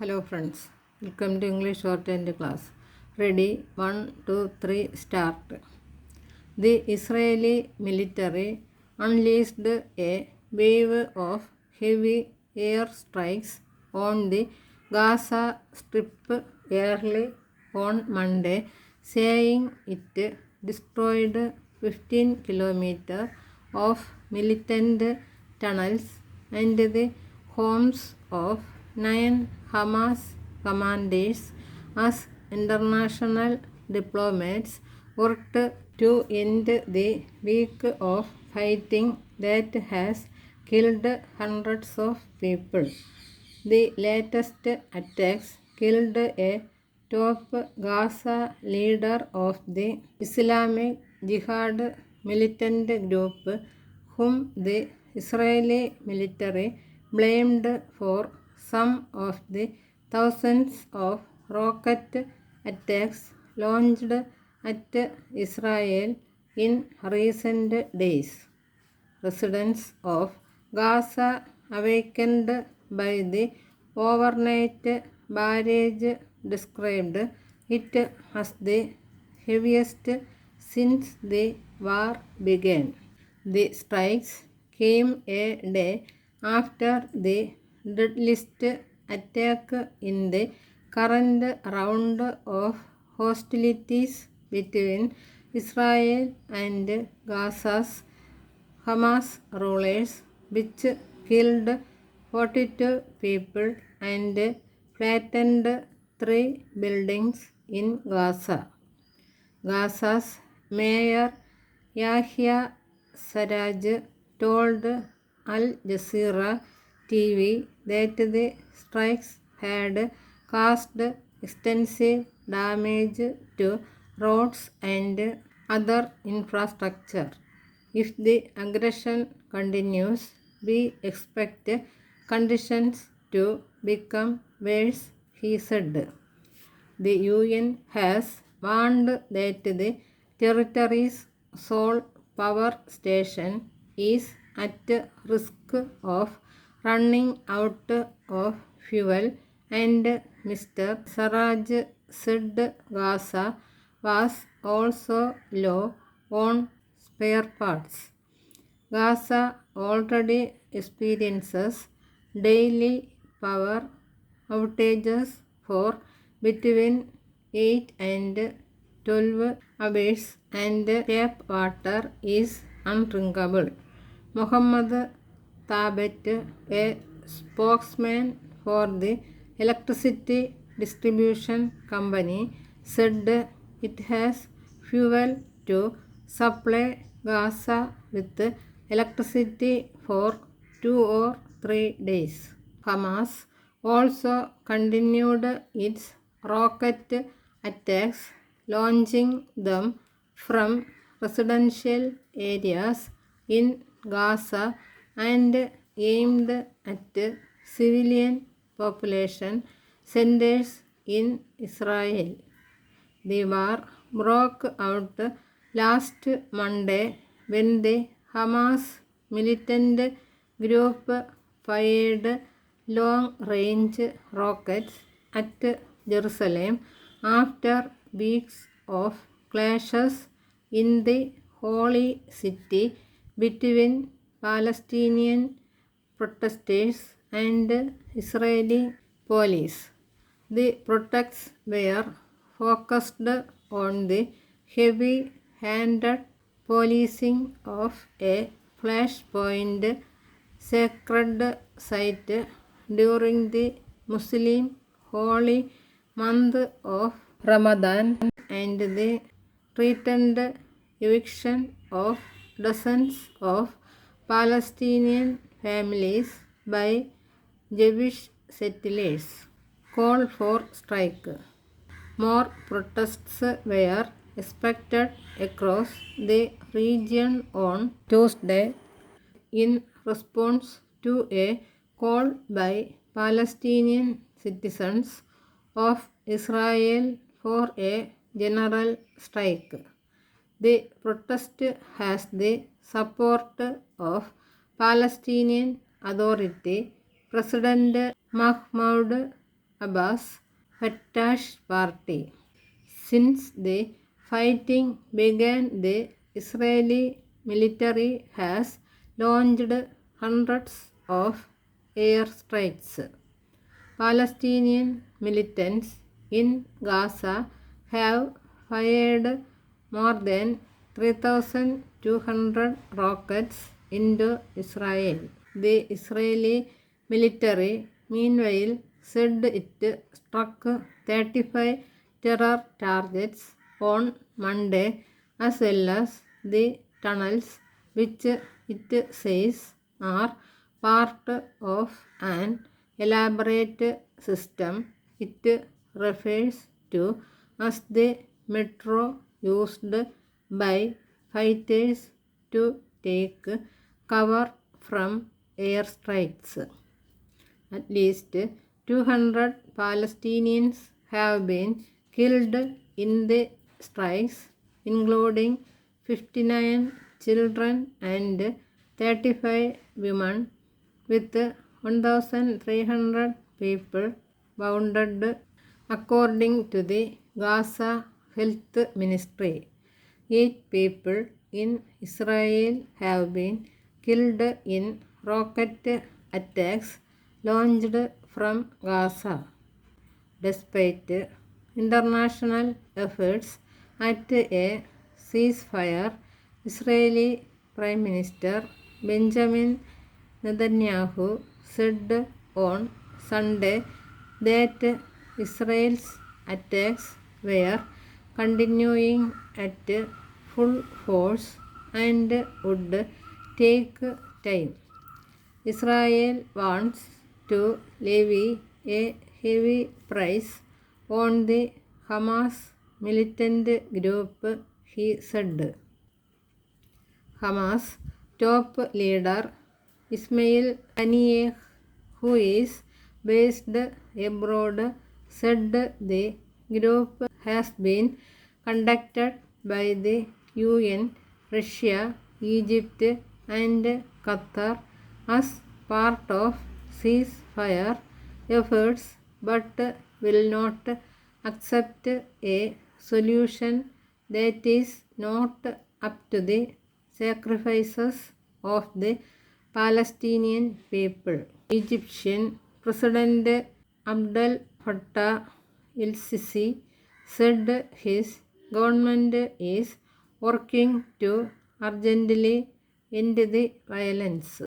Hello friends, welcome to English shorthand class. Ready? 1, 2, 3, start. The Israeli military unleashed a wave of heavy airstrikes on the Gaza Strip early on Monday, saying it destroyed 15 kilometers of militant tunnels and the homes of 9 Hamas commanders as international diplomats worked to end the week of fighting that has killed hundreds of people. The latest attacks killed a top Gaza leader of the Islamic Jihad militant group, whom the Israeli military blamed for some of the thousands of rocket attacks launched at Israel in recent days. Residents of Gaza, awakened by the overnight barrage, described it as the heaviest since the war began. The strikes came a day after the deadliest attack in the current round of hostilities between Israel and Gaza's Hamas rulers, which killed 42 people and flattened 3 buildings in Gaza. Gaza's mayor Yahya Sarraj told Al Jazeera TV that the strikes had caused extensive damage to roads and other infrastructure. If the aggression continues, we expect conditions to become worse, he said. The UN has warned that the territory's sole power station is at risk of running out of fuel, and Mr. Sarraj said Gaza was also low on spare parts. Gaza already experiences daily power outages for between 8 and 12 hours, and tap water is undrinkable. Mohammed Thabet, a spokesman for the electricity distribution company, said it has fuel to supply Gaza with electricity for 2 or 3 days. Hamas also continued its rocket attacks, launching them from residential areas in Gaza and aimed at civilian population centers in Israel. The war broke out last Monday when the Hamas militant group fired long-range rockets at Jerusalem after weeks of clashes in the holy city between Palestinian protesters and Israeli police. The protests were focused on the heavy-handed policing of a flashpoint sacred site during the Muslim holy month of Ramadan and the threatened eviction of dozens of Palestinian families by Jewish settlers. Call for strike. More protests were expected across the region on Tuesday in response to a call by Palestinian citizens of Israel for a general strike. The protest has the support of Palestinian Authority President Mahmoud Abbas Fattah's party. Since the fighting began, the Israeli military has launched hundreds of airstrikes. Palestinian militants in Gaza have fired more than 3,200 rockets into Israel. The Israeli military, meanwhile, said it struck 35 terror targets on Monday, as well as the tunnels, which it says are part of an elaborate system it refers to as the metro used by fighters to take cover from airstrikes. At least 200 Palestinians have been killed in the strikes, including 59 children and 35 women, with 1,300 people wounded, according to the Gaza Health Ministry. 8 people in Israel have been killed in rocket attacks launched from Gaza. Despite international efforts at a ceasefire, Israeli Prime Minister Benjamin Netanyahu said on Sunday that Israel's attacks were continuing at full force and would take time. Israel wants to levy a heavy price on the Hamas militant group, he said. Hamas top leader Ismail Haniyeh, who is based abroad, said the group has been conducted by the UN, Russia, Egypt and Qatar as part of ceasefire efforts, but will not accept a solution that is not up to the sacrifices of the Palestinian people. Egyptian President Abdel Fattah el-Sisi said his government is working to urgently end the violence.